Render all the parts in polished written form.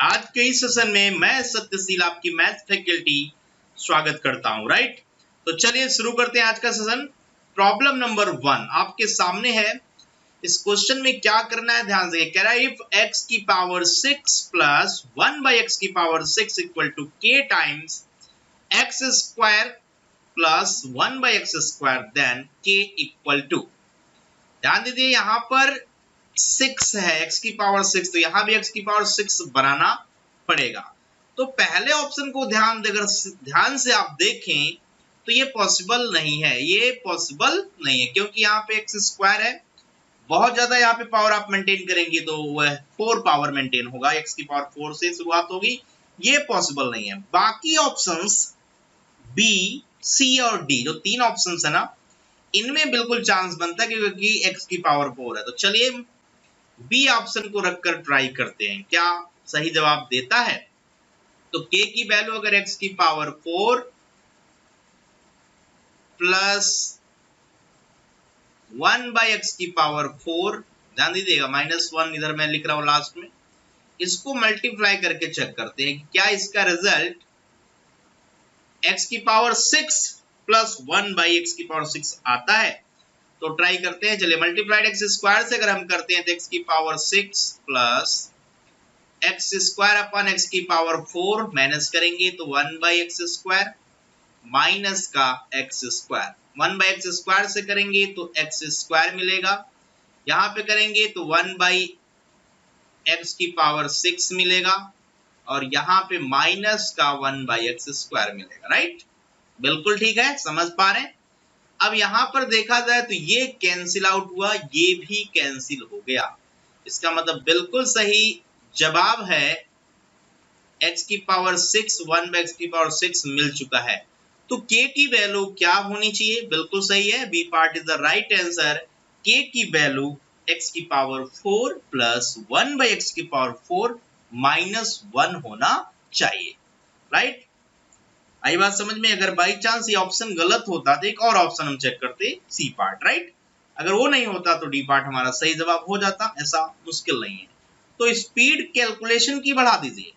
आज के इस सेशन में मैं सत्यशील आपकी मैथ फैकल्टी स्वागत करता हूं। राइट, तो चलिए शुरू करते हैं आज का सेशन। प्रॉब्लम नंबर 1 आपके सामने है। इस क्वेश्चन में क्या करना है ध्यान से। कह रहा है इफ x की पावर 6 प्लस 1 बाई एक्स की power 6 equal to k times x square plus 1 by x square then k equal to. ध्यान दीजिए यहाँ पर 6 है, x की पावर 6, तो यहाँ भी x की पावर 6 बनाना पड़ेगा। तो पहले ऑप्शन को ध्यान से आप देखें तो ये पॉसिबल नहीं है, ये पॉसिबल नहीं है क्योंकि यहाँ पे x स्क्वायर है। बहुत ज्यादा यहाँ पे पावर आप मेंटेन करेंगे तो वह 4 पावर मेंटेन होगा, x की पावर 4 से शुरुआत होगी, ये पॉसिबल नहीं है। बाकी ऑप्शंस B, C और D जो 3 ऑप्शंस है ना, इनमें बिल्कुल चांस बनता है क्योंकि x की पावर 4 है। तो चलिए बी ऑप्शन को रखकर ट्राई करते हैं, क्या सही जवाब देता है। तो k की वैल्यू अगर x की पावर 4 प्लस 1 बाई एक्स की पावर 4, ध्यान दीजिएगा -1 इधर मैं लिख रहा हूं लास्ट में, इसको मल्टीप्लाई करके चेक करते हैं कि क्या इसका रिजल्ट x की पावर 6 प्लस 1 बाई एक्स की पावर 6 आता है। तो ट्राई करते हैं। चलिए मल्टीप्लाइड एक्स स्क्वायर से अगर हम करते हैं तो x की power 6 plus x square upon x की पावर 4 माइनस करेंगे तो 1 बाई एक्स स्क्वायर माइनस का x square, 1 by x square से करेंगे तो एक्स स्क्वायर मिलेगा, यहाँ पे करेंगे तो 1 बाई एक्स की पावर 6 मिलेगा और यहाँ पे माइनस का 1 बाई एक्स स्क्वायर मिलेगा। राइट, बिल्कुल ठीक है, समझ पा रहे हैं। अब यहाँ पर देखा जाए तो ये कैंसिल आउट हुआ, ये भी कैंसिल हो गया। इसका मतलब बिल्कुल सही जवाब है x की पावर 6 1 बाई एक्स की पावर 6 मिल चुका है। तो k की वैल्यू क्या होनी चाहिए, बिल्कुल सही है, B part is the right answer. k की वैल्यू x की पावर 4 प्लस 1 बाई एक्स की पावर 4 माइनस 1 होना चाहिए। राइट, आई बात समझ में। अगर बाई चांस ये ऑप्शन गलत होता तो एक और ऑप्शन हम चेक करते, सी पार्ट। राइट, अगर वो नहीं होता तो डी पार्ट हमारा सही जवाब हो जाता, ऐसा मुश्किल नहीं है। तो स्पीड कैलकुलेशन की बढ़ा दीजिए,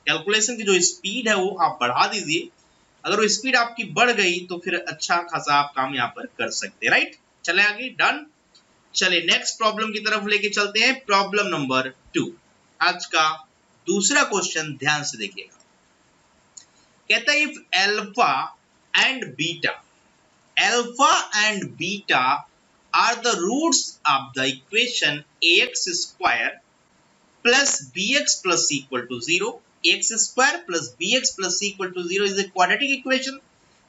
कैलकुलेशन की जो स्पीड है वो आप बढ़ा दीजिए। अगर वो स्पीड आपकी बढ़ गई तो फिर अच्छा खासा आप काम यहाँ पर कर सकते हैं। राइट, चले आगे, डन। चले नेक्स्ट प्रॉब्लम की तरफ लेके चलते हैं। प्रॉब्लम नंबर 2 आज का दूसरा क्वेश्चन, ध्यान से देखिएगा। कहता है if alpha and beta are the roots of the equation ax square plus bx plus equal to 0, ax square plus bx plus equal to 0 is a quadratic equation,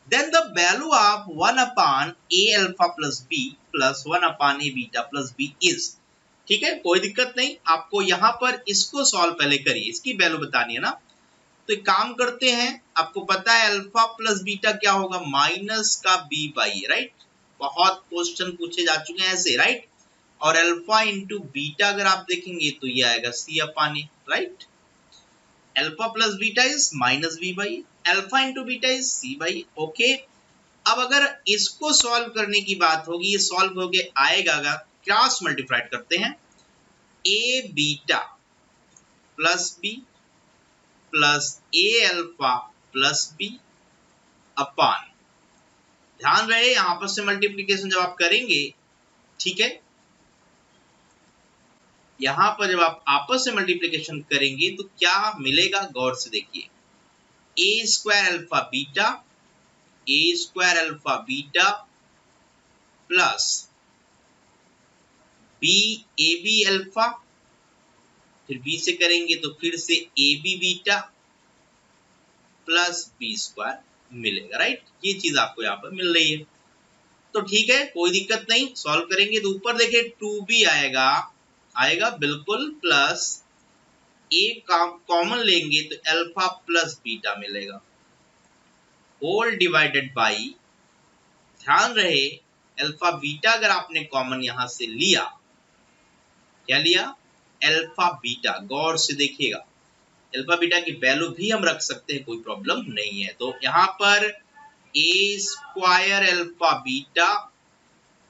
then the value of 1 upon a alpha plus b plus 1 upon a beta plus b is. ठीक है, कोई दिक्कत नहीं, आपको यहाँ पर इसको solve पहले करिए, इसकी वैल्यू बतानी है ना। तो एक काम करते हैं, आपको पता है अल्फा प्लस बीटा क्या होगा, माइनस का बी बाई। राइट, बहुत क्वेश्चन पूछे जा चुके हैं ऐसे। राइट, और अल्फा इंटू बीटा अगर आप देखेंगे तो ये आएगा C upon A. Right, alpha plus beta is minus B by, alpha into beta is C by. Okay, अब अगर इसको सॉल्व करने की बात होगी, ये सॉल्व होके आएगा, अगर क्रॉस मल्टीप्लाइड करते हैं ए बीटा प्लस बी प्लस ए अल्फा प्लस बी अपान, ध्यान रहे यहां पर से मल्टीप्लीकेशन जब आप करेंगे, ठीक है, यहां पर जब आप आपस में मल्टीप्लीकेशन करेंगे तो क्या मिलेगा, गौर से देखिए। A square alpha beta plus B A B alpha, फिर बी से करेंगे तो फिर से A B beta plus B square मिलेगा। राइट, ये चीज आपको यहाँ पर मिल रही है। तो ठीक है, कोई दिक्कत नहीं, सॉल्व करेंगे तो ऊपर देखिए 2b आएगा बिल्कुल, प्लस ए कॉमन लेंगे तो अल्फा प्लस बीटा मिलेगा, होल डिवाइडेड बाई, ध्यान रहे अल्फा बीटा अगर आपने कॉमन यहां से लिया, क्या लिया, अल्फा बीटा, गौर से देखिएगा, अल्फा बीटा की वैल्यू भी हम रख सकते हैं, कोई प्रॉब्लम नहीं है। तो यहाँ पर ए स्क्वायर अल्फा बीटा,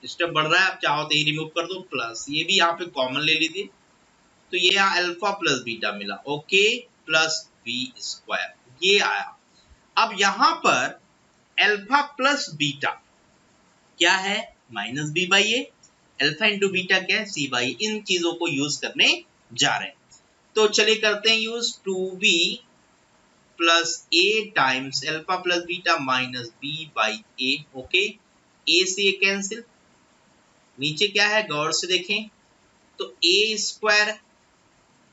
स्टेप बढ़ रहा है, आप चाहो तो ये रिमूव कर दो, प्लस ये भी यहाँ पे कॉमन ले लीजिए, तो ये यहाँ अल्फा प्लस बीटा मिला। ओके, प्लस बी स्क्वायर, ये आया। अब यहां पर अल्फा प्लस बीटा क्या है, minus B by A. Alpha into beta क्या है, सी बाई। इन चीजों को यूज करने जा रहे हैं, तो चलिए करते हैं use. 2b plus A times alpha plus beta minus B by A. Okay, A से ए कैंसिल, नीचे क्या है गौर से देखें तो ए स्क्वायर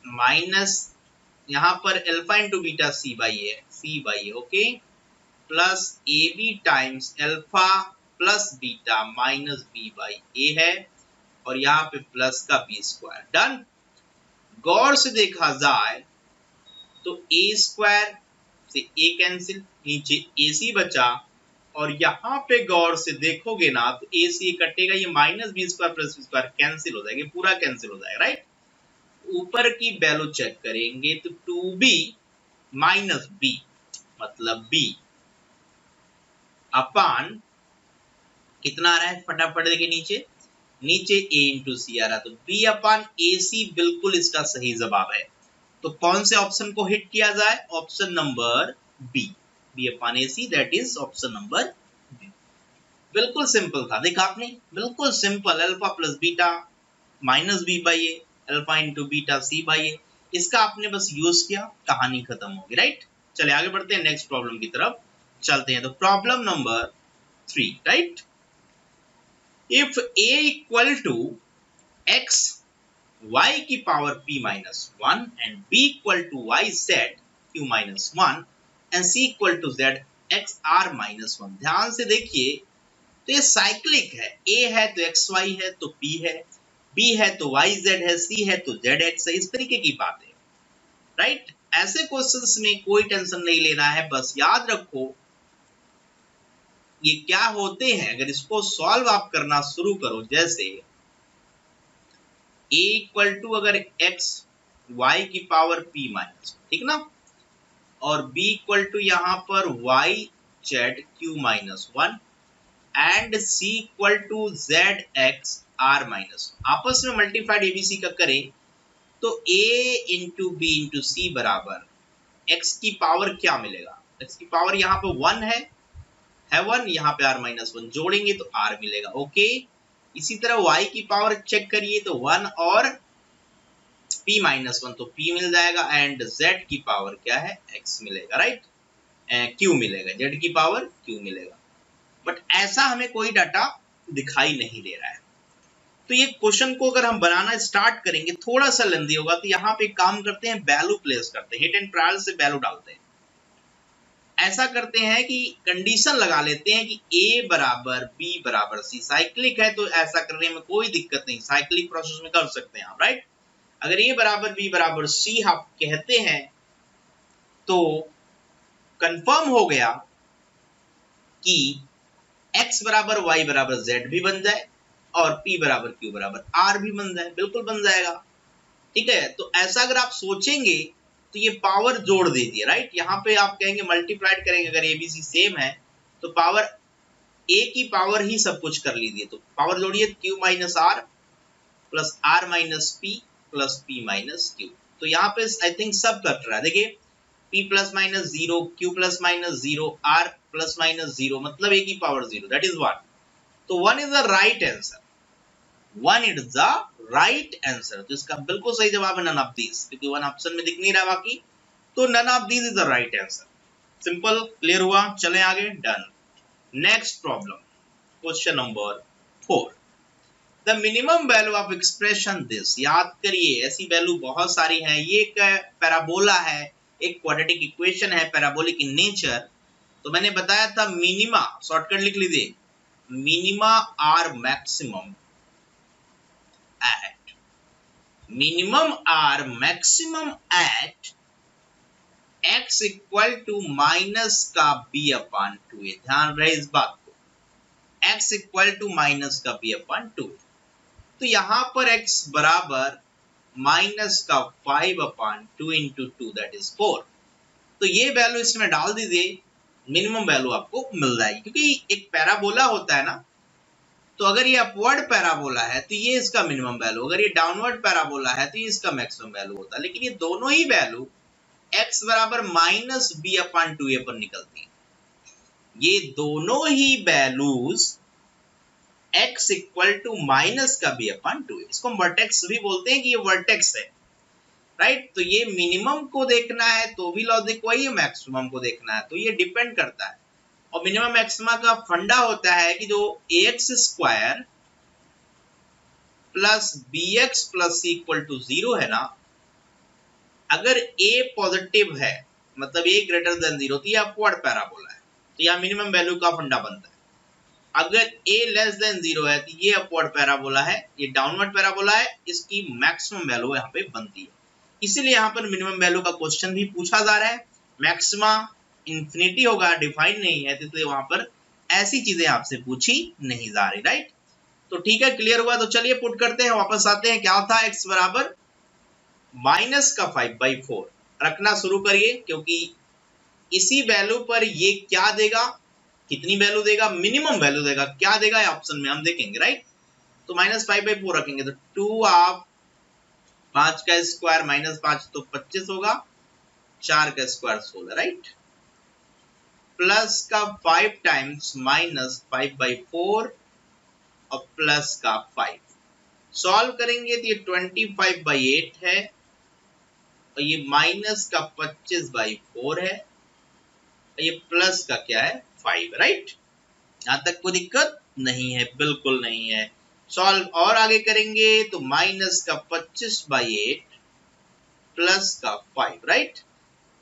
माइनस यहां पर alpha into beta C by A, C by A. Okay, plus A B times alpha plus beta minus B by A है, और यहाँ पे प्लस का बी स्क्वायर। डन। गौर से देखा जाए तो ए स्क्वायर से ए कैंसिल, नीचे ए सी बचा, और यहाँ पे गौर से देखोगे ना तो ए सी कटेगा, ये minus B square plus B square cancel हो जाएगा, पूरा कैंसिल हो जाएगा, राइट। ऊपर की वैल्यू चेक करेंगे तो 2b माइनस बी मतलब b अपान कितना आ रहा है, फटाफट देखिए नीचे a इंटू सी आ रहा है, तो b अपान ए सी बिल्कुल इसका सही जवाब है। तो कौन से ऑप्शन को हिट किया जाए, option number B, b upon A C, that is option number B. बिल्कुल सिंपल था, देखा आपने, बिल्कुल simple. Alpha plus beta minus B by A, alpha into beta C by A, इसका आपने बस यूज किया, कहानी खत्म होगी, राइट। चले आगे बढ़ते हैं, नेक्स्ट प्रॉब्लम की तरफ चलते हैं। तो problem number 3, right. If a equal to x y की power p minus 1 and b equal to y z q minus 1 and c equal to z x r minus 1। ध्यान से देखिए, तो ये साइक्लिक है, a है तो xy है तो p है, b है तो yz है, c है तो zx है, इस तरीके की बात है, राइट। ऐसे क्वेश्चंस में कोई टेंशन नहीं लेना है, बस याद रखो ये क्या होते हैं। अगर इसको सॉल्व आप करना शुरू करो, जैसे a इक्वल टू अगर x y की पावर p माइनस, ठीक ना, और b इक्वल टू यहाँ पर y z q minus 1 and c equal to z x r minus, आपस में मल्टीप्लाइड एबीसी का करें तो a into B into C बराबर x की पावर क्या मिलेगा, x की पावर यहाँ पे 1 है 1, यहाँ पे r माइनस 1 जोड़ेंगे तो r मिलेगा। ओके, इसी तरह y की पावर चेक करिए तो 1 और p माइनस 1 तो p मिल जाएगा, एंड z की पावर क्या है, x मिलेगा, राइट, q मिलेगा, z की पावर q मिलेगा। बट ऐसा हमें कोई डाटा दिखाई नहीं दे रहा है, तो ये क्वेश्चन को अगर हम बनाना स्टार्ट करेंगे थोड़ा सा लेंदी होगा, तो यहाँ पे काम करते हैं, वैल्यू प्लेस करते हैं, हिट एंड ट्रायल से वैल्यू डालते हैं। ऐसा करते हैं कि कंडीशन लगा लेते हैं कि a बराबर b बराबर c, साइक्लिक है तो ऐसा करने में कोई दिक्कत नहीं, साइक्लिक प्रोसेस में कर सकते हैं आप, राइट। अगर a बराबर b बराबर c आप कहते हैं तो कंफर्म हो गया कि x बराबर y बराबर z भी बन जाए और p बराबर q बराबर r भी बन जाए, बिल्कुल बन जाएगा, ठीक है। तो ऐसा अगर आप सोचेंगे तो ये पावर जोड़ दीजिए, राइट। यहाँ पे आप कहेंगे मल्टीप्लाइड करेंगे, अगर एबीसी सेम है तो पावर a की पावर ही सब कुछ कर लीजिए, तो पावर जोड़िए q minus r plus r minus p plus p minus q। तो यहाँ पे आई थिंक सब कट रहा है, देखिए p plus minus 0, q plus minus 0, r plus minus 0, मतलब a की पावर 0, दैट इज 1। तो 1 is the right answer, 1 is the right answer. तो इसका बिल्कुल सही जवाब है नन ऑफ दीज, क्योंकि 1 ऑप्शन में दिख नहीं रहा बाकी, तो none of these is the right answer. Simple, clear हुआ, चलें आगे, done. Next problem, question number 4, the minimum value of expression this. याद करिए ऐसी वैल्यू बहुत सारी हैं, ये एक पैराबोला है, एक क्वाड्रेटिक इक्वेशन है, पैराबोलिक इन नेचर। तो मैंने बताया था मिनिमा, शॉर्टकट लिख लीजिए, minima or maximum at minimum or maximum at x equal to minus का b अपान 2a। ध्यान रहे इस बात को, x इक्वल टू माइनस का b अपान 2। तो यहां पर x बराबर माइनस का 5 अपान 2 इंटू 2 दैट इज 4। तो ये वैल्यू इसमें डाल दीजिए, मिनिमम वैल्यू आपको मिल जाएगी, क्योंकि एक पैराबोला होता है ना, तो अगर ये अपवर्ड पैराबोला है तो ये इसका मिनिमम वैल्यू, अगर ये डाउनवर्ड पैराबोला है तो ये इसका मैक्सिमम वैल्यू होता है। लेकिन ये दोनों ही वैल्यू x बराबर माइनस बी अपॉन 2a पर निकलती है। ये दोनों ही values x equal to minus का बी अपॉन 2a, इसको हम वर्टेक्स भी बोलते हैं कि ये वर्टेक्स है, राइट। तो ये मिनिमम को देखना है तो भी लॉजिक वही है, मैक्सिमम को देखना है तो ये डिपेंड करता है। और मिनिमम मैक्सिमा का फंडा होता है कि जो ax square plus bx plus c equal to 0 है ना, अगर a पॉजिटिव है मतलब a ग्रेटर देन 0 तो ये अपवर्ड पैराबोला है, तो यहाँ मिनिमम वैल्यू का फंडा बनता है। अगर a लेस देन 0 है तो ये अपवर्ड पैराबोला है, ये डाउनवर्ड पैराबोला है, इसकी मैक्सिमम वैल्यू यहाँ पे बनती है। इसीलिए यहाँ पर मिनिमम वैल्यू का क्वेश्चन भी पूछा जा रहा है। मैक्सिमा इंफिनिटी होगा, डिफाइन नहीं है, तो इसलिए वहां पर ऐसी चीजें आपसे पूछी नहीं जा रही, राइट। तो ठीक है, क्लियर हुआ। तो चलिए पुट करते हैं, वापस आते हैं। क्या था x बराबर माइनस का 5/4 रखना शुरू करिए, क्योंकि इसी वैल्यू पर ये क्या देगा, कितनी वैल्यू देगा, मिनिमम वैल्यू देगा, क्या देगा ये ऑप्शन में हम देखेंगे, राइट। तो माइनस 5/4 रखेंगे तो 2 ऑफ 5 का स्क्वायर माइनस 5 तो 25 होगा, 4 का स्क्वायर 16, राइट। प्लस का 5 टाइम्स माइनस 5/4 और प्लस का 5 सॉल्व करेंगे तो ये 25/8 है और ये माइनस का 25/4 है और ये प्लस का क्या है 5, राइट। यहां तक कोई दिक्कत नहीं है, बिल्कुल नहीं है। सॉल्व और आगे करेंगे तो माइनस का 25/8 प्लस का 5, राइट।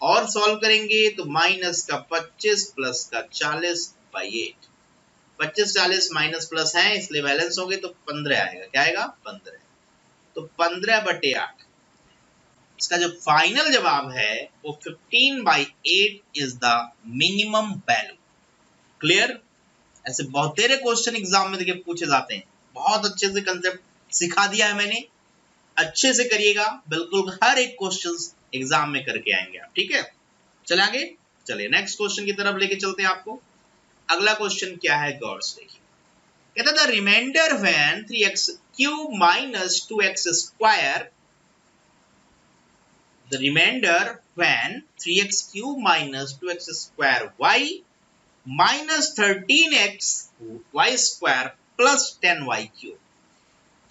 और सॉल्व करेंगे तो माइनस का 25 प्लस का 40/8, 25 40 माइनस प्लस है इसलिए बैलेंस होंगे तो 15 आएगा। क्या आएगा 15, तो 15/8 इसका जो फाइनल जवाब है वो 15/8 is the minimum value. Clear. ऐसे बहुत तेरे क्वेश्चन एग्जाम में देखिए पूछे जाते हैं, बहुत अच्छे से कंसेप्ट सिखा दिया है मैंने, अच्छे से करिएगा, बिल्कुल हर एक क्वेश्चन एग्जाम में करके आएंगे आप, ठीक है। चले आगे, चलिए नेक्स्ट क्वेश्चन की तरफ लेके चलते हैं आपको। अगला क्वेश्चन क्या है, गौर से देखिए। कहता था remainder when 3x³ minus 2x square, the remainder when 3x³ minus 2x square y minus 13x y square plus 10y³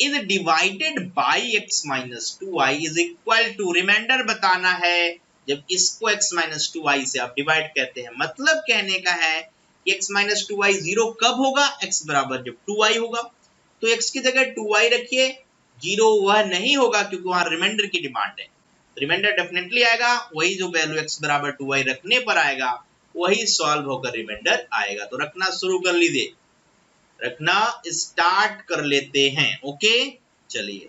is divided by x minus 2y is equal to, remainder बताना है जब इसको x minus 2y से आप divide कहते हैं, मतलब कहने का है कि x minus 2y 0 कब होगा, x बराबर जब 2y होगा। तो x की जगह 2y रखिए, 0 वह नहीं होगा क्योंकि वहां रिमाइंडर की डिमांड है। रिमाइंडर डेफिनेटली आएगा, वही जो वैल्यू x बराबर 2y रखने पर आएगा वही सॉल्व होकर रिमाइंडर आएगा। तो रखना शुरू कर लीजिए, रखना स्टार्ट कर लेते हैं, ओके। चलिए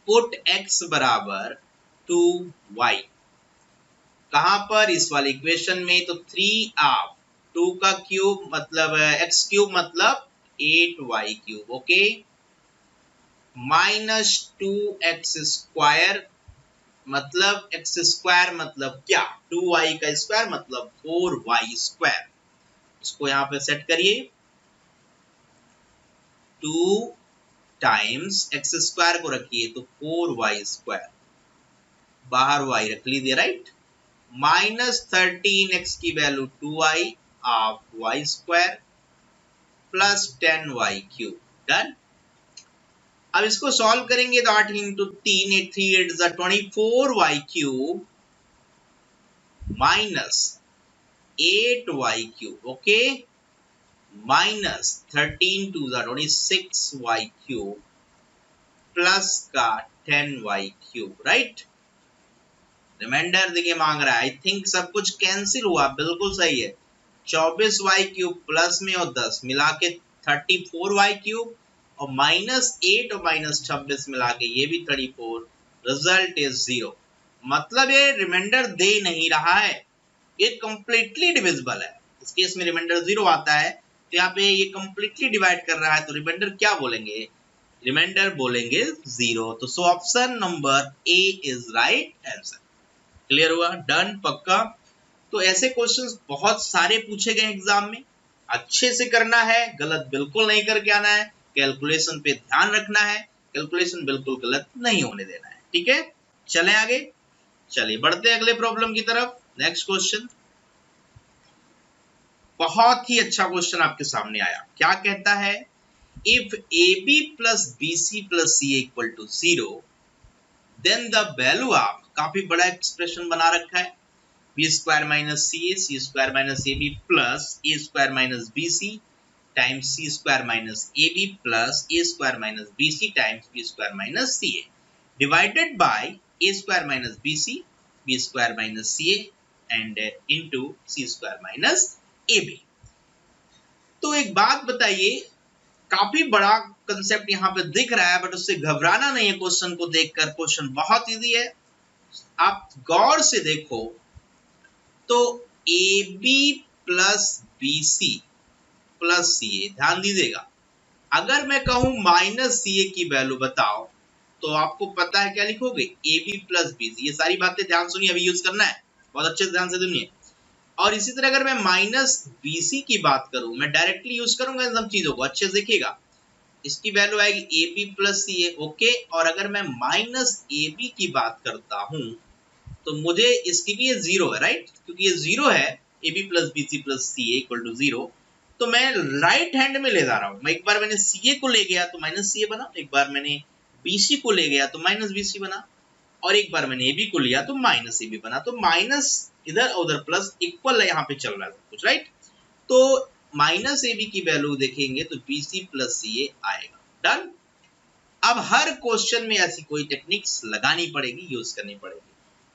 पुट x बराबर 2y कहां पर, इस वाली इक्वेशन में, तो 3 ऑफ 2 का क्यूब मतलब x³ मतलब 8y³, okay, minus 2x square मतलब x स्क्वायर मतलब क्या, 2y का स्क्वायर मतलब 4y स्क्वायर। इसको यहां पे सेट करिए, 2 टाइम्स x स्क्वायर को रखिए तो 4y स्क्वायर, बाहर y रख लीजिए, राइट, माइनस 13x की value 2y of y square plus 10y³, done. अब इसको सॉल्व करेंगे तो 8 into 3 8 3 8 is 24y³ minus 8y³, okay, minus 13 2 26y³ plus का 10y³, राइट। रिमाइंडर देखिए मांग रहा है, आई थिंक सब कुछ कैंसिल हुआ, बिल्कुल सही है। 24y³ प्लस में और 10 मिला के 34y³ और माइनस 8 और माइनस 26 मिला के ये भी 34, रिजल्ट इज 0। मतलब ये रिमाइंडर दे नहीं रहा है, ये कंप्लीटली डिविजिबल है। इस केस में रिमाइंडर 0 आता है तो यहाँ पे ये कंप्लीटली डिवाइड कर रहा है, तो रिमाइंडर क्या बोलेंगे, रिमाइंडर बोलेंगे 0। तो so option number A is right answer. Clear हुआ, डन, पक्का। तो ऐसे क्वेश्चंस बहुत सारे पूछे गए एग्जाम में, अच्छे से करना है, गलत बिल्कुल नहीं करके आना है, कैलकुलेशन पे ध्यान रखना है, कैलकुलेशन बिल्कुल गलत नहीं होने देना है, ठीक है। चलें आगे। चलिए बढ़ते हैं अगले प्रॉब्लम की तरफ। नेक्स्ट क्वेश्चन, बहुत ही अच्छा क्वेश्चन आपके सामने आया। क्या कहता है, if AB plus BC plus CA equal to 0 then the value of, काफी बड़ा एक्सप्रेशन बना रखा है, B square minus CA C square minus AB plus A square minus BC times C square minus AB plus A square minus BC times B square minus CA divided by A square minus BC B square minus CA and into C square minus AB। तो एक बात बताइए, काफी बड़ा concept यहाँ पे दिख रहा है, बट उससे घबराना नहीं है। क्वेश्चन को देखकर, क्वेश्चन बहुत इजी है। आप गौर से देखो तो AB plus BC plus CA, ध्यान दीजिएगा, अगर मैं कहूं माइनस CA की वैल्यू बताओ तो आपको पता है क्या लिखोगे, AB प्लस BC। ये सारी बातें ध्यान सुनिए, अभी यूज करना है, बहुत अच्छे से ध्यान से सुनिए। और इसी तरह अगर मैं माइनस BC की बात करूं, मैं डायरेक्टली यूज करूंगा इन सब चीजों को, अच्छे से देखिएगा। इसकी वैल्यू आएगी AB प्लस CA, ओके। और अगर मैं माइनस AB की बात करता हूं तो मुझे इसके लिए जीरो है, राइट, क्योंकि ये जीरो है, AB plus BC plus CA equal to zero. तो मैं राइट हैंड में ले जा रहा हूं। मैं एक बार मैंने CA को ले गया तो माइनस CA बना, एक बार मैंने BC को ले गया तो माइनस BC बना, और एक बार मैंने AB को लिया तो माइनस AB बना। तो माइनस इधर उधर प्लस इक्वल यहाँ पे चल रहा है कुछ, राइट। तो माइनस AB की वैल्यू देखेंगे तो BC प्लस CA आएगा, डन। अब हर क्वेश्चन में ऐसी कोई टेक्निक्स लगानी पड़ेगी, यूज करनी पड़ेगी।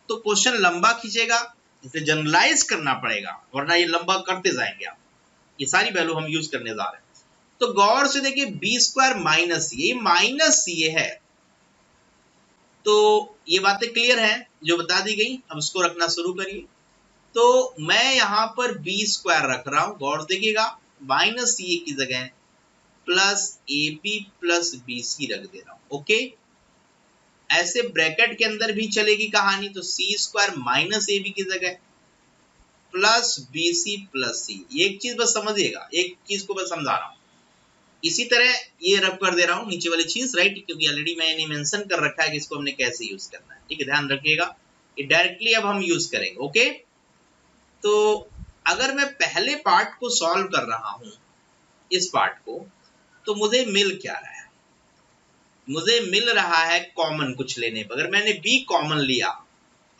तो क्वेश्चन लंबा खींचेगा, इसे जनरलाइज करना पड़ेगा, वरना ये लंबा करते जाएंगे आप। ये सारी वैल्यू हम यूज करने जा रहे हैं। तो गौर से देखिए, बी स्क्वायर माइनस ये माइनस CA है, तो ये बातें क्लियर हैं जो बता दी गई। अब इसको रखना शुरू करिए। तो मैं यहां पर बी स्क्वायर रख रहा हूं, गौर देखिएगा, माइनस CA की जगह प्लस AB प्लस BC रख दे रहा हूं, ओके। ऐसे ब्रैकेट के अंदर भी चलेगी कहानी, तो C स्क्वायर माइनस AB की जगह प्लस BC प्लस C। ये एक चीज बस समझिएगा, एक चीज को बस समझा रहा हूं। इसी तरह ये रब कर दे रहा हूं नीचे वाली चीज, राइट, क्योंकि ऑलरेडी मैंने मेंशन कर रखा है कि इसको हमने कैसे यूज करना है, ठीक है, ध्यान रखिएगा। ये डायरेक्टली अब हम यूज करेंगे, ओके। तो अगर मैं पहले पार्ट को सॉल्व कर रहा हूं, इस पार्ट को, तो मुझे मिल क्या रहा है, मुझे मिल रहा है कॉमन कुछ लेने पर। अगर मैंने B कॉमन लिया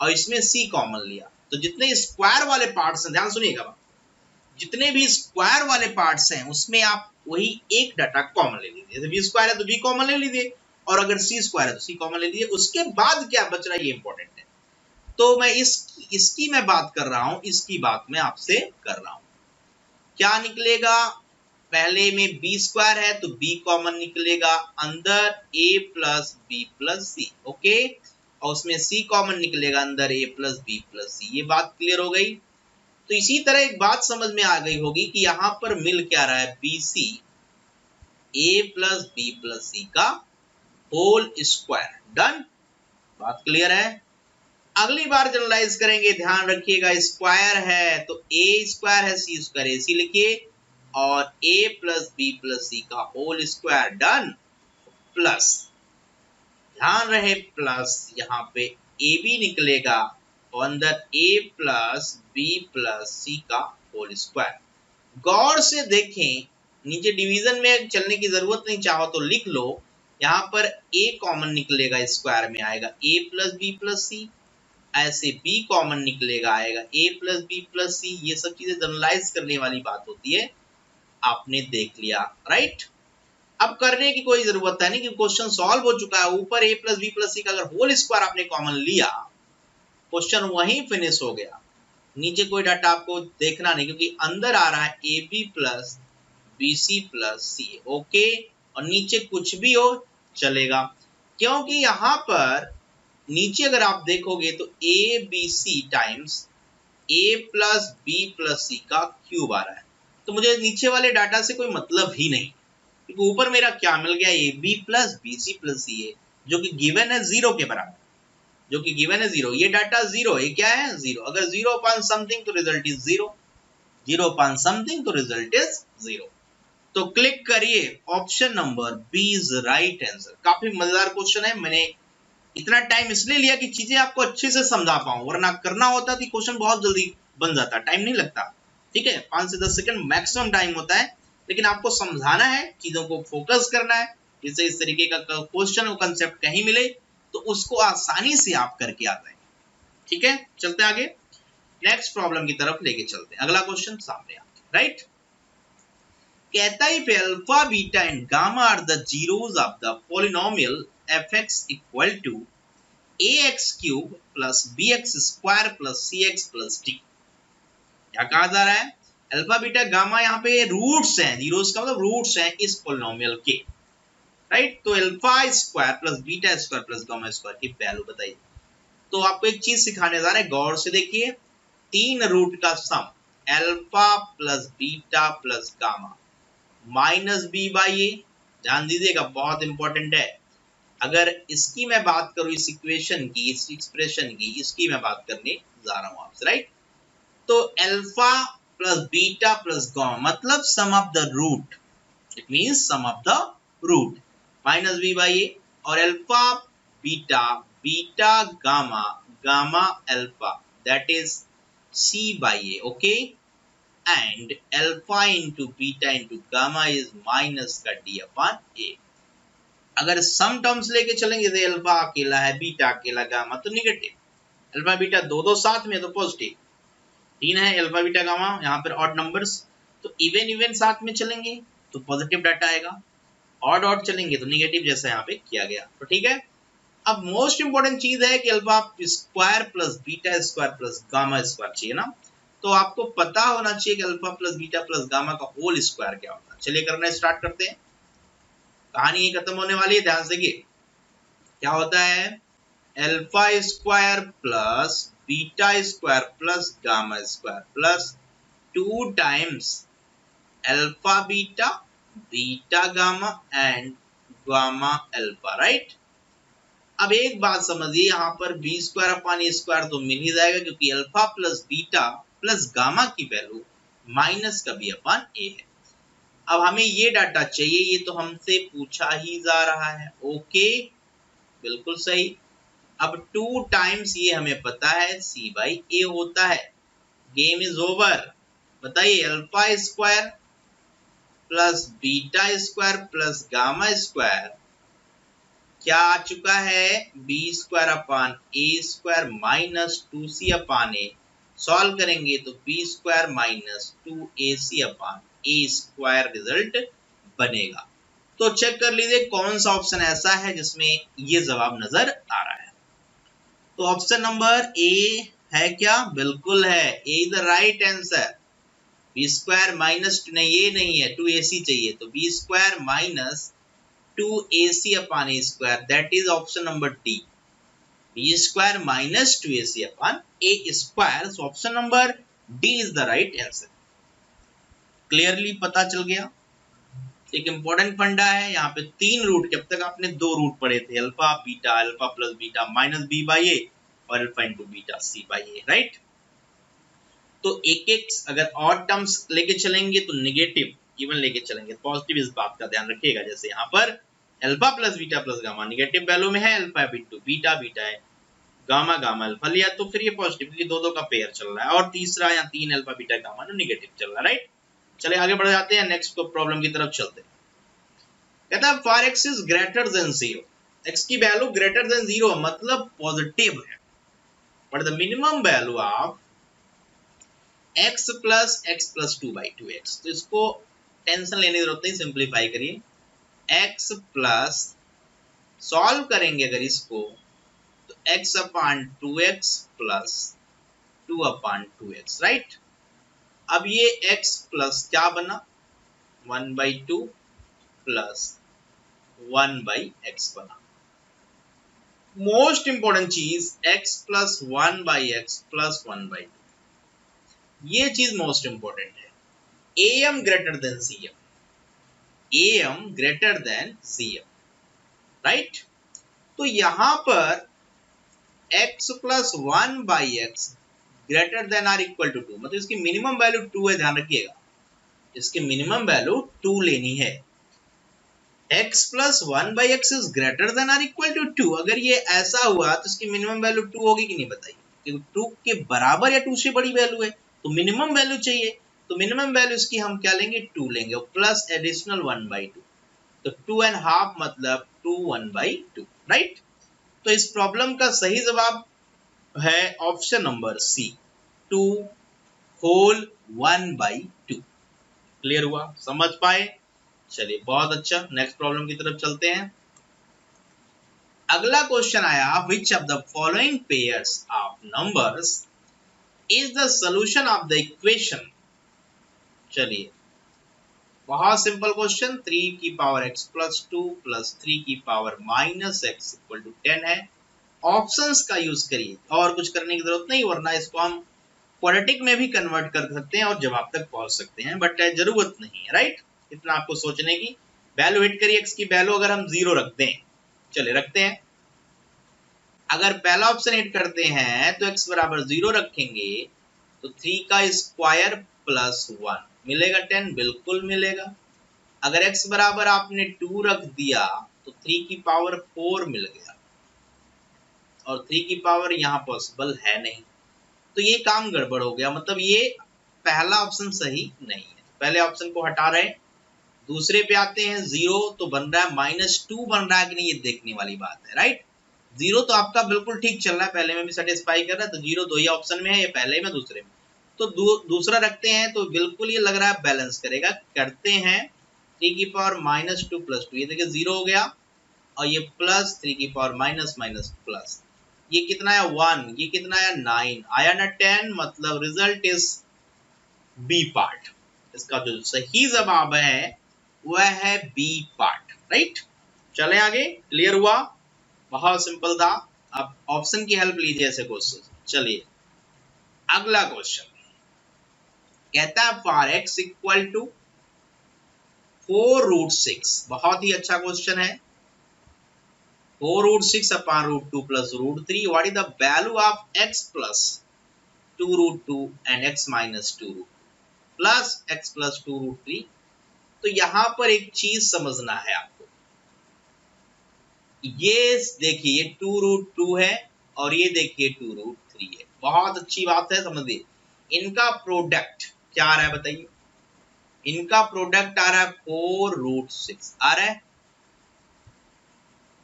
और इसमें C कॉमन लिया, तो जितने स्क्वायर वाले पार्ट्स हैं, ध्यान सुनिएगा, जितने भी स्क्वायर वाले पार्ट्स हैं उसमें आप वही एक डाटा कॉमन ले लीजिए। जैसे B स्क्वायर है तो B कॉमन ले लीजिए, और अगर C स्क्वायर है तो C कॉमन ले लीजिए। उसके बाद क्या बच रहा है, ये इंपॉर्टेंट है। तो मैं इसकी मैं बात कर रहा हूं, इसकी बात मैं आपसे कर रहा हूं। क्या निकलेगा, पहले में B स्क्वायर है तो B कॉमन निकलेगा, अंदर A plus B plus C, okay. और उसमें C कॉमन निकलेगा, अंदर A plus B plus C। ये बात क्लियर हो गई। तो इसी तरह एक बात समझ में आ गई होगी कि यहां पर मिल क्या रहा है, BC A plus B plus C का होल स्क्वायर, डन। बात क्लियर है। अगली बार जनरलाइज करेंगे, ध्यान रखिएगा, स्क्वायर है तो A स्क्वायर है, C स्क्वायर AC लिखिए, और A plus B plus C का होल स्क्वायर, डन। प्लस, ध्यान रहे, प्लस यहाँ पे AB निकलेगा और अंदर A plus B plus C का होल स्क्वायर। गौर से देखें, नीचे डिवीजन में चलने की जरूरत नहीं, चाहो तो लिख लो। यहाँ पर A कॉमन निकलेगा, स्क्वायर में आएगा A plus B plus C, ऐसे B कॉमन निकलेगा, आएगा A plus B plus C। ये सब चीजें जनरलाइज करने वाली बात होती है, आपने देख लिया, राइट। अब करने की कोई जरूरत है नहीं, कि क्वेश्चन सॉल्व हो चुका है। ऊपर A plus B plus C का अगर होल स्क्वायर आपने कॉमन लिया, क्वेश्चन वहीं फिनिश हो गया। नीचे कोई डाटा आपको देखना नहीं, क्योंकि अंदर आ रहा है AB plus BC plus C, okay. और नीचे कुछ भी हो चलेगा, क्योंकि यहां पर नीचे अगर आप देखोगे तो ABC times A plus B plus C का क्यूब आ रहा है। तो मुझे नीचे वाले डाटा से कोई मतलब ही नहीं, क्योंकि ऊपर मेरा क्या मिल गया, AB plus BC plus C है, जो कि गिवन है 0 के बराबर, जो कि गिवन है 0। ये डाटा 0, ये क्या है 0। अगर 0 अपॉन समथिंग तो रिजल्ट इज 0, 0 अपॉन समथिंग तो रिजल्ट इज 0। तो क्लिक करिए, option number B is right answer. काफी मजेदार क्वेश्चन है, मैंने इतना टाइम इसलिए लिया कि चीजें आपको अच्छे से समझा पाऊं, वरना करना होता तो क्वेश्चन बहुत जल्दी बन जाता, टाइम नहीं लगता। ठीक है, 5 से 10 सेकंड मैक्सिमम टाइम होता है, लेकिन आपको समझाना है, चीजों को फोकस करना है, जिससे इस तरीके का क्वेश्चन और कंसेप्ट कहीं मिले तो उसको आसानी से आप करके आ जाएंगे। ठीक है, चलते आगे, नेक्स्ट प्रॉब्लम की तरफ लेके चलते हैं। अगला क्वेश्चन सामने आता है, राइट। कहता है if alpha, beta and gamma are the zeros of the polynomial fx equal to ax cube plus bx square plus cx plus d। क्या कहा जा रहा है, अल्फा बीटा गामा यहाँ पे रूट्स हैं, जीरोस का मतलब रूट्स हैं इस पोलिनोमियल के, राइट। तो alpha square plus beta square plus gamma square की वैल्यू बताइए। तो आपको एक चीज सिखाने जा रहे हैं, गौर से देखिए, 3 रूट का sum alpha plus beta plus gamma minus B by A, ध्यान दीजिएगा बहुत इंपॉर्टेंट है। अगर इसकी मैं बात करूं, इस इक्वेशन की, इस एक्सप्रेशन की, इसकी मैं बात करने जा रहा हूं आपसे, राइट। तो alpha plus beta plus gamma मतलब sum of the root, it means sum of the root minus B by A, और alpha beta beta gamma gamma alpha that is C by A, okay. And alpha into beta into gamma is minus का D upon A. अगर some terms लेके चलेंगे तो alpha अकेला है, beta अकेला, gamma तो निगेटिव, अल्फा बीटा दो दो साथ में तो पॉजिटिव, 3 है अल्फा बीटा गामा, यहाँ पर ऑड नंबर्स, तो इवन इवन साथ में चलेंगे तो पॉजिटिव डाटा आएगा, ऑड ऑड चलेंगे तो निगेटिव, जैसा यहाँ पे किया गया। तो ठीक है, अब मोस्ट इंपोर्टेंट चीज है कि alpha square plus beta square plus gamma square चाहिए ना, तो आपको पता होना चाहिए कि alpha plus beta plus gamma का होल स्क्वायर क्या होता है। चलिए करना स्टार्ट करते हैं, कहानी खत्म होने वाली है, ध्यान से। क्या होता है, alpha square plus beta square plus gamma square plus 2 times alpha beta beta gamma and gamma alpha, right. अब एक बात समझिए, यहाँ पर B square upon A square तो मिल ही जाएगा, क्योंकि alpha plus beta plus gamma की वैल्यू माइनस का बी अपॉन ए है। अब हमें ये डाटा चाहिए, ये तो हमसे पूछा ही जा रहा है, ओके, बिल्कुल सही। अब 2 टाइम्स ये हमें पता है सी बाई ए होता है, गेम इज ओवर। बताइए, alpha square plus beta square plus gamma square क्या आ चुका है, B square upon A square minus 2c upon A. Solve करेंगे तो B square minus 2ac upon A square result बनेगा। तो चेक कर लीजिए कौन सा ऑप्शन ऐसा है जिसमें ये जवाब नजर आ रहा है। तो ऑप्शन नंबर ए है क्या, बिल्कुल है, A is the right answer. B square minus नहीं, ये नहीं है, 2ac चाहिए, तो B square minus 2ac upon a square, that is option number D, b square minus 2ac upon a square, so option number D is the right answer। Clearly पता चल गया। एक इंपॉर्टेंट फंडा है, यहाँ पे 3 रूट के, अब तक आपने 2 रूट पढ़े थे, alpha beta, alpha plus beta minus B by A और alpha into beta C by A, right. तो एक एक अगर ऑड टर्म्स लेके चलेंगे तो निगेटिव, इवन लेके चलेंगे पॉजिटिव, इस बात का ध्यान रखिएगा। जैसे यहाँ पर alpha plus beta plus gamma negative value में है, अल्फा इंटू बीटा बीटा है, गामा गामा अल्फा लिया तो फिर ये पॉजिटिव, क्योंकि दो का पेयर चल रहा है, और तीसरा यहाँ 3 अल्फा बीटा गामा तो निगेटिव चल रहा है, राइट। चलिए आगे बढ़ जाते हैं, नेक्स्ट प्रॉब्लम की तरफ चलते हैं। कहता है for x is greater then 0, x की वैल्यू ग्रेटर देन 0 मतलब पॉजिटिव है, but the minimum value of x plus 2/2x, तो इसको टेंशन लेने की जरूरत नहीं, सिंप्लीफाई करिए। x प्लस, सॉल्व करेंगे अगर इसको तो x upon 2x plus 2 upon 2x, right. अब ये x प्लस क्या बना, 1/2 प्लस 1/x बना। मोस्ट इंपॉर्टेंट चीज x प्लस 1/x प्लस 1/2, ये चीज मोस्ट इंपॉर्टेंट है। am greater than cm, am greater than cm, right. तो यहां पर x plus 1/x greater than or equal to 2, मतलब इसकी मिनिमम वैल्यू 2 है, ध्यान रखिएगा, इसकी मिनिमम वैल्यू 2 लेनी है। x plus 1/x is greater than or equal to 2। अगर ये ऐसा हुआ तो इसकी मिनिमम वैल्यू 2 होगी कि नहीं बताइए, क्योंकि 2 के बराबर या 2 से बड़ी वैल्यू है तो मिनिमम वैल्यू चाहिए। तो मिनिमम वैल्यू इसकी हम क्या लेंगे, 2 लेंगे और प्लस एडिशनल 1/2, तो 2.5 मतलब 2 1/2, राइट। तो इस प्रॉब्लम का सही जवाब है option number C, 2 whole 1/2। Clear हुआ, समझ पाए? चलिए बहुत अच्छा, नेक्स्ट प्रॉब्लम की तरफ चलते हैं। अगला क्वेश्चन आया, which of the following pairs of numbers is the solution of the equation। चलिए बहुत सिंपल क्वेश्चन, 3 की पावर x प्लस 2 प्लस 3 की power minus x equal to 10 है। ऑप्शंस का यूज करिए, और कुछ करने की जरूरत नहीं, वरना इसको हम क्वाड्रेटिक में भी कन्वर्ट कर सकते हैं और जवाब तक पहुंच सकते हैं, बट जरूरत नहीं है, राइट। इतना आपको सोचने की। वैल्यू हिट करिए, x की वैल्यू अगर हम 0 रख दें, चलिए रखते हैं। अगर पहला ऑप्शन हिट करते हैं तो x बराबर 0 रखेंगे तो 3 का स्क्वायर प्लस 1 मिलेगा 10, बिल्कुल मिलेगा। अगर x बराबर आपने 2 रख दिया तो 3 की पावर 4 मिल गया, और 3 की पावर यहाँ पॉसिबल है नहीं, तो ये काम गड़बड़ हो गया, मतलब ये पहला ऑप्शन सही नहीं है। पहले ऑप्शन को हटा रहे हैं, दूसरे पे आते हैं। 0 तो बन रहा है, -2 बन रहा है कि नहीं, ये देखने वाली बात है, राइट। 0 तो आपका बिल्कुल ठीक चल रहा है, पहले में भी सेटिस्फाई कर रहा है, तो 0 दो ही ऑप्शन में है, ये पहले में दूसरे में। तो दूसरा रखते हैं तो बिल्कुल ये लग रहा है बैलेंस करेगा। करते हैं 3 की पावर -2 प्लस 2, ये देखिए 0 हो गया, और ये प्लस 3 की पावर माइनस माइनस प्लस, ये कितना है 1, ये कितना है 9, आया ना 10, मतलब रिजल्ट इज बी पार्ट। इसका जो सही जवाब है वह है बी पार्ट, राइट। चले आगे, क्लियर हुआ, बहुत सिंपल था। अब ऑप्शन की हेल्प लीजिए ऐसे क्वेश्चन। चलिए अगला क्वेश्चन कहता है फॉर x इक्वल टू 4√6, बहुत ही अच्छा क्वेश्चन है। 4√6 upon √2 plus √3, what is the value of x plus 2√2 and x minus 2 plus x plus 2√3। तो यहां पर एक चीज समझना है आपको, ये देखिए ये 2√2 है और ये देखिए 2√3 है। बहुत अच्छी बात है, समझिए। इनका प्रोडक्ट क्या आ रहा है बताइए, इनका प्रोडक्ट आ रहा है 4√6, आ रहा है,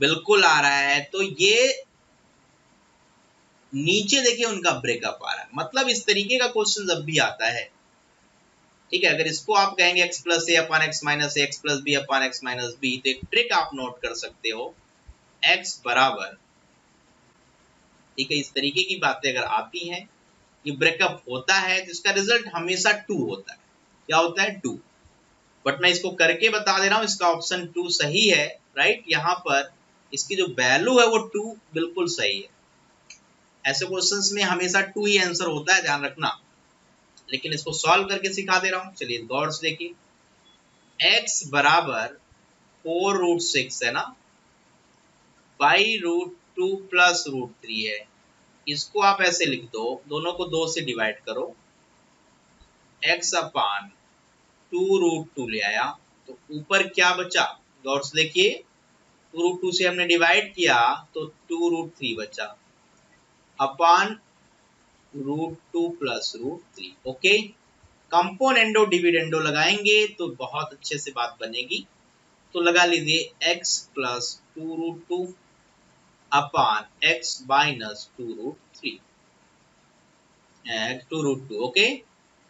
बिल्कुल आ रहा है। तो ये नीचे देखिए उनका ब्रेकअप आ रहा है, मतलब इस तरीके का क्वेश्चन जब भी आता है, ठीक है, अगर इसको आप कहेंगे x plus A upon X minus A, X plus B upon X minus B, तो एक ट्रिक आप नोट कर सकते हो, x बराबर, ठीक है, इस तरीके की बातें अगर आती हैं, ये ब्रेकअप होता है तो इसका रिजल्ट हमेशा 2 होता है। क्या होता है 2, बट मैं इसको करके बता दे रहा हूं, इसका ऑप्शन 2 सही है, राइट। यहाँ पर इसकी जो वैल्यू है वो 2 बिल्कुल सही है। ऐसे क्वेश्चंस में हमेशा 2 ही आंसर होता है, ध्यान रखना, लेकिन इसको सॉल्व करके सिखा दे रहा हूं। चलिए गौर से देखिए, x बराबर 4√6 है ना, बाई √2 प्लस √3 है। इसको आप ऐसे लिख दो, दोनों को 2 से डिवाइड करो, x अपान 2√2 ले आया, तो ऊपर क्या बचा, गौर से देखिए, 2√2 से हमने डिवाइड किया तो 2√3 बचा, अपान √2 प्लस √3। ओके, कंपोनेंडो डिविडेंडो लगाएंगे तो बहुत अच्छे से बात बनेगी। तो लगा लीजिए x प्लस 2√2 अपान x minus 2√3, 2√2। Okay,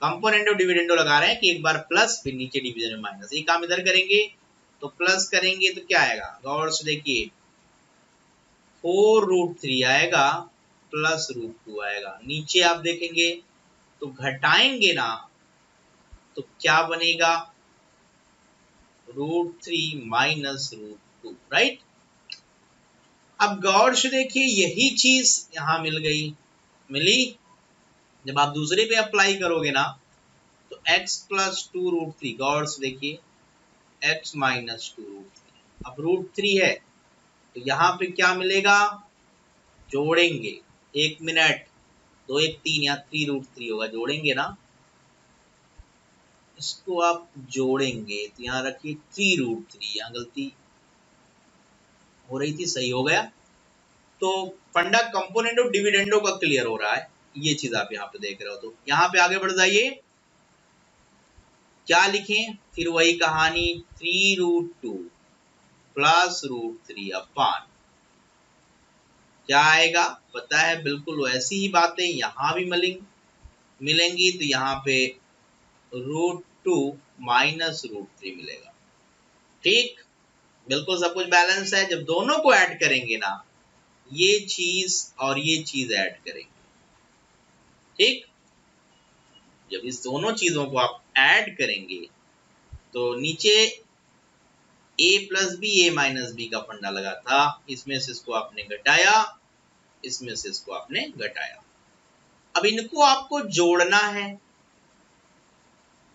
componendo dividendo लगा रहे हैं कि एक बार प्लस फिर नीचे डिवीजन में माइनस, ये काम इधर करेंगे तो प्लस करेंगे तो क्या आएगा, गौर से देखिए 4√3 आएगा प्लस √2 आएगा। नीचे आप देखेंगे तो घटाएंगे ना तो क्या बनेगा, √3 माइनस √2, राइट। अब गौर से देखिए यही चीज यहां मिल गई, मिली। जब आप दूसरे पे अप्लाई करोगे ना तो x प्लस 2√3, गौर से देखिए x माइनस 2√3, अब √3 है तो यहाँ पे क्या मिलेगा, जोड़ेंगे, 1 मिनट, 2 1 3, यहाँ 3√3 होगा, जोड़ेंगे ना, इसको आप जोड़ेंगे तो यहाँ रखिए 3√3, यहाँ गलती हो रही थी, सही हो गया। तो फंडा कंपोनेंट ऑफ डिविडेंडो का क्लियर हो रहा है, ये चीज आप यहाँ पे देख रहे हो। तो यहाँ पे आगे बढ़ जाइए, क्या लिखें, फिर वही कहानी, 3√2 प्लस √3 अपान, क्या आएगा पता है, बिल्कुल वैसी ही बातें यहाँ भी मिलेंगी। तो यहाँ पे √2 माइनस √3 मिलेगा। ठीक, बिल्कुल सब कुछ बैलेंस है। जब दोनों को ऐड करेंगे ना, ये चीज और ये चीज ऐड करेंगे, ठीक, जब इस दोनों चीजों को आप ऐड करेंगे तो नीचे a plus B, a minus B का फंडा लगा था, इसमें से इसको आपने घटाया, इसमें से इसको आपने घटाया। अब इनको आपको जोड़ना है,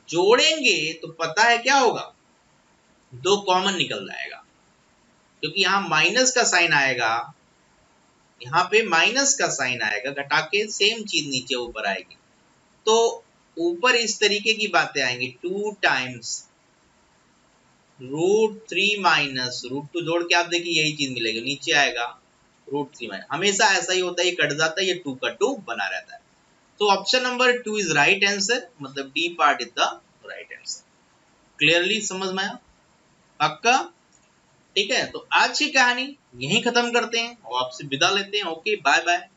जोड़ेंगे तो पता है क्या होगा, 2 कॉमन निकल जाएगा, क्योंकि यहाँ माइनस का साइन आएगा, यहाँ पे माइनस का साइन आएगा, घटा के सेम चीज नीचे ऊपर आएगी। तो ऊपर इस तरीके की बातें आएंगी, 2 टाइम्स √3 माइनस √2, जोड़ के आप देखिए यही चीज मिलेगी, नीचे आएगा √3 माइनस। हमेशा ऐसा ही होता है, ये कट जाता है, ये 2 का 2 बना रहता है। तो option number 2 is right answer, मतलब D part is the right answer. Clearly समझ में आया पक्का? ठीक है, तो आज की कहानी यहीं खत्म करते हैं और आपसे विदा लेते हैं। Okay, bye bye.